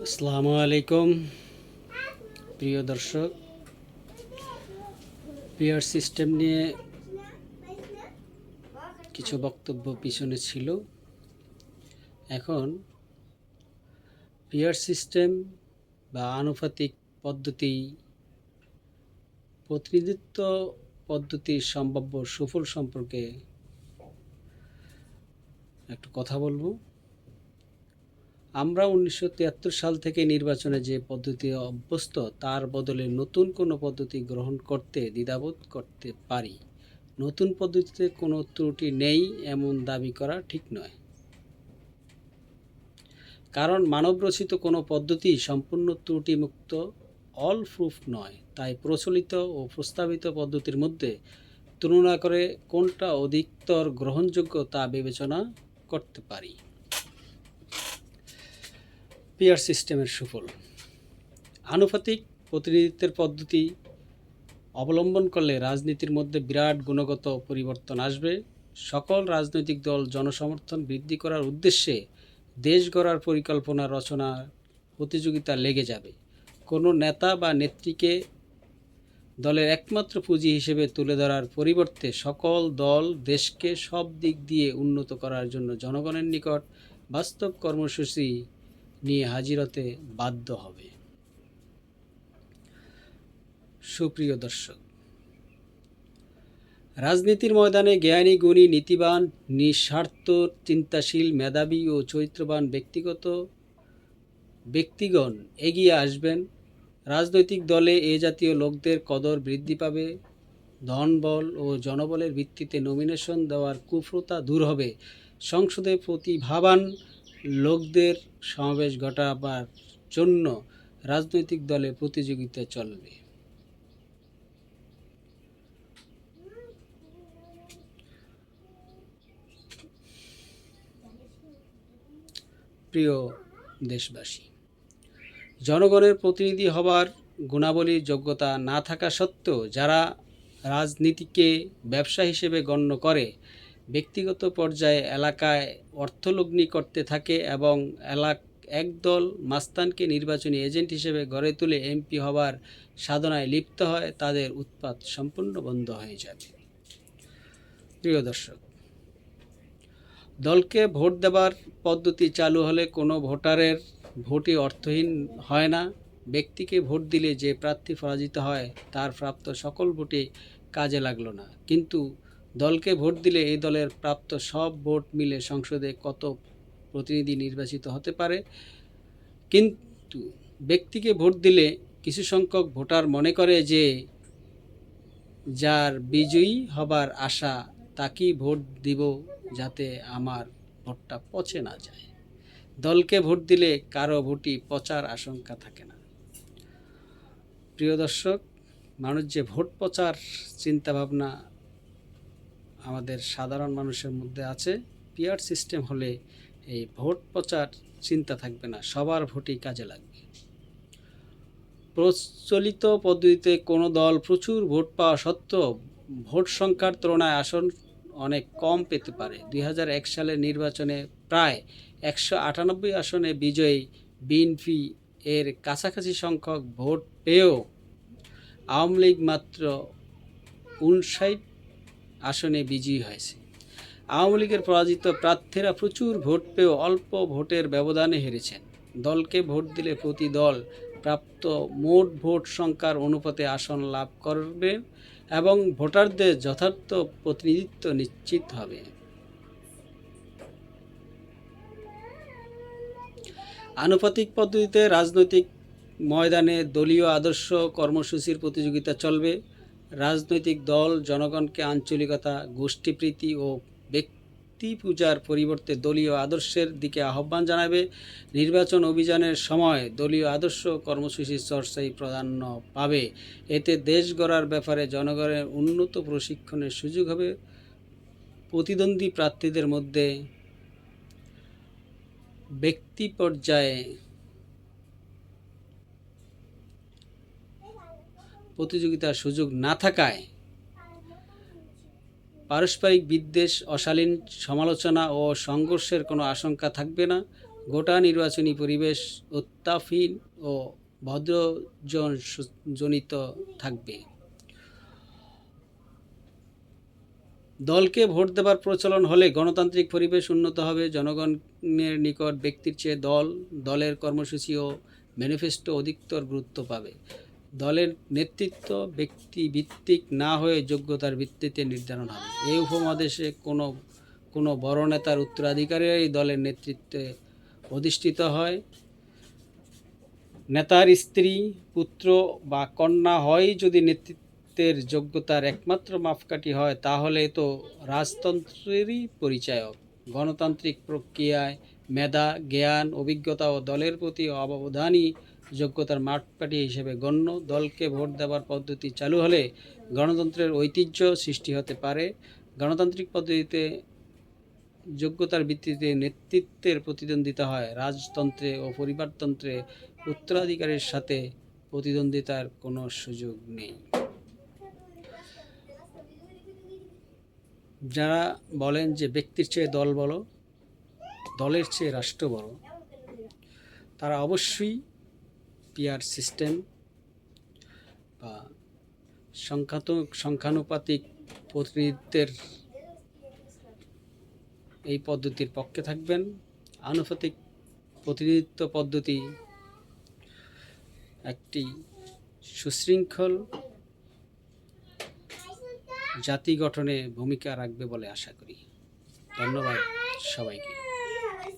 আসসালামু আলাইকুম প্রিয় দর্শক। পিআর সিস্টেম নিয়ে কিছু বক্তব্য পিছনে ছিল। এখন পিআর সিস্টেম বা আনুপাতিক পদ্ধতি, প্রতিনিধিত্ব পদ্ধতির সম্ভাব্য সুফল সম্পর্কে একটু কথা বলবো। আমরা 1973 সাল থেকে নির্বাচনে যে পদ্ধতি অভ্যস্ত, তার বদলে নতুন কোনো পদ্ধতি গ্রহণ করতে দ্বিধাবোধ করতে পারি। নতুন পদ্ধতিতে কোনো ত্রুটি নেই এমন দাবি করা ঠিক নয়, কারণ মানবরচিত কোনো পদ্ধতি সম্পূর্ণ ত্রুটিমুক্ত অল প্রুফ নয়। তাই প্রচলিত ও প্রস্তাবিত পদ্ধতির মধ্যে তুলনা করে কোনটা অধিকতর গ্রহণযোগ্য তা বিবেচনা করতে পারি। পিআর সিস্টেমের সুফল: আনুপাতিক প্রতিনিধিত্বের পদ্ধতি অবলম্বন করলে রাজনীতির মধ্যে বিরাট গুণগত পরিবর্তন আসবে। সকল রাজনৈতিক দল জনসমর্থন বৃদ্ধি করার উদ্দেশ্যে দেশ গড়ার পরিকল্পনা রচনার প্রতিযোগিতা লেগে যাবে। কোনো নেতা বা নেত্রীকে দলের একমাত্র পুঁজি হিসেবে তুলে ধরার পরিবর্তে সকল দল দেশকে সব দিক দিয়ে উন্নত করার জন্য জনগণের নিকট বাস্তব কর্মসূচি নিয়ে হাজির হতে বাধ্য হবে। সুপ্রিয় দর্শক, রাজনীতির ময়দানে জ্ঞানী, গুণী, নীতিবান, নিঃস্বার্থ, চিন্তাশীল, মেধাবী ও চরিত্রবান ব্যক্তিগণ এগিয়ে আসবেন। রাজনৈতিক দলে এ জাতীয় লোকদের কদর বৃদ্ধি পাবে। ধনবল ও জনবলের ভিত্তিতে নমিনেশন দেওয়ার কুপ্রথা দূর হবে। সংসদে প্রতিভাবান লোকদের সমাবেশ ঘটাবার জন্য রাজনৈতিক দলে প্রতিযোগিতা চলবে। প্রিয় দেশবাসী, জনগণের প্রতিনিধি হবার গুণাবলীর যোগ্যতা না থাকা সত্ত্বেও যারা রাজনীতিকে ব্যবসা হিসেবে গণ্য করে, ব্যক্তিগত পর্যায়ে এলাকায় অর্থলগ্নি করতে থাকে এবং একদল মাস্তানকে নির্বাচনী এজেন্ট হিসেবে গড়ে তুলে এমপি হবার সাধনায় লিপ্ত হয়, তাদের উৎপাত সম্পূর্ণ বন্ধ হয়ে যাবে। প্রিয় দর্শক, দলকে ভোট দেবার পদ্ধতি চালু হলে কোনো ভোটারের ভোটই অর্থহীন হয় না। ব্যক্তিকে ভোট দিলে যে প্রার্থী পরাজিত হয় তার প্রাপ্ত সকল ভোটই কাজে লাগলো না, কিন্তু দলকে ভোট দিলে এই দলের প্রাপ্ত সব ভোট মিলে সংসদে কত প্রতিনিধি নির্বাচিত হতে পারে। কিন্তু ব্যক্তিকে ভোট দিলে কিছু সংখ্যক ভোটার মনে করে যে যার বিজয়ী হবার আশা তাকেই ভোট দিব, যাতে আমার ভোটটা পচে না যায়। দলকে ভোট দিলে কারো ভোটই পচার আশঙ্কা থাকে না। প্রিয় দর্শক, মানুষ যে ভোট পচার চিন্তাভাবনা আমাদের সাধারণ মানুষের মধ্যে আছে, পিআর সিস্টেম হলে এই ভোট পচার চিন্তা থাকবে না, সবার ভোটই কাজে লাগবে। প্রচলিত পদ্ধতিতে কোনো দল প্রচুর ভোট পাওয়া সত্ত্বেও ভোট সংখ্যার তুলনায় আসন অনেক কম পেতে পারে। 2001 সালের নির্বাচনে প্রায় 198 আসনে বিজয়ী বিএনপি এর কাছাকাছি সংখ্যক ভোট পেয়েও আওয়ামী লীগ মাত্র 59 আসনে বিজয়ী হয়েছে। আওয়ামী লীগের পরাজিত প্রার্থীরা প্রচুর ভোট পেয়েও অল্প ভোটের ব্যবধানে হেরেছেন। দলকে ভোট দিলে প্রতি দল প্রাপ্ত মোট ভোট সংখ্যার অনুপাতে আসন লাভ করবে এবং ভোটারদের যথার্থ প্রতিনিধিত্ব নিশ্চিত হবে। আনুপাতিক পদ্ধতিতে রাজনৈতিক ময়দানে দলীয় আদর্শ কর্মসূচির প্রতিযোগিতা চলবে। রাজনৈতিক দল জনগণকে আঞ্চলিকতা, গোষ্ঠীপ্রীতি ও ব্যক্তি পূজার পরিবর্তে দলীয় আদর্শের দিকে আহ্বান জানাবে। নির্বাচন অভিযানের সময় দলীয় আদর্শ কর্মসূচির চর্চাই প্রাধান্য পাবে। এতে দেশ গড়ার ব্যাপারে জনগণের উন্নত প্রশিক্ষণের সুযোগ হবে। প্রতিদ্বন্দ্বী প্রার্থীদের মধ্যে ব্যক্তি পর্যায়ে প্রতিযোগিতার সুযোগ না থাকায় পারস্পরিক বিদ্বেষ, অশালীন সমালোচনা ও সংঘর্ষের কোনো আশঙ্কা থাকবে না। গোটা নির্বাচনী পরিবেশ উত্তাপহীন ও ভদ্রজনিত থাকবে। দলকে ভোট দেবার প্রচলন হলে গণতান্ত্রিক পরিবেশ উন্নত হবে। জনগণের নিকট ব্যক্তির চেয়ে দলের কর্মসূচি ও ম্যানিফেস্টো অধিকতর গুরুত্ব পাবে। দলের নেতৃত্ব ব্যক্তিভিত্তিক না হয়ে যোগ্যতার ভিত্তিতে নির্ধারণ হবে। এই উপমহাদেশে কোনো বড় নেতার উত্তরাধিকারীরাই দলের নেতৃত্বে অধিষ্ঠিত হয়। নেতার স্ত্রী, পুত্র বা কন্যা হয় যদি নেতৃত্বের যোগ্যতার একমাত্র মাপকাঠি হয়, তাহলে তো রাজতন্ত্রেরই পরিচায়ক। গণতান্ত্রিক প্রক্রিয়ায় মেধা, জ্ঞান, অভিজ্ঞতা ও দলের প্রতি অবদানই যোগ্যতার মাপকাঠি হিসেবে গণ্য। দলকে ভোট দেওয়ার পদ্ধতি চালু হলে গণতন্ত্রের ঐতিহ্য সৃষ্টি হতে পারে। গণতান্ত্রিক পদ্ধতিতে যোগ্যতার ভিত্তিতে নেতৃত্বের প্রতিদ্বন্দ্বিতা হয়। রাজতন্ত্রে ও পরিবারতন্ত্রে উত্তরাধিকারের সাথে প্রতিদ্বন্দ্বিতার কোনো সুযোগ নেই। যারা বলেন যে ব্যক্তির চেয়ে দল বড়, দলের চেয়ে রাষ্ট্র বড়, তারা অবশ্যই পিআর সিস্টেম বা সংখ্যানুপাতিক প্রতিনিধিত্বের এই পদ্ধতির পক্ষে থাকবেন। আনুপাতিক প্রতিনিধিত্ব পদ্ধতি একটি সুশৃঙ্খল জাতি গঠনে ভূমিকা রাখবে বলে আশা করি। ধন্যবাদ সবাইকে।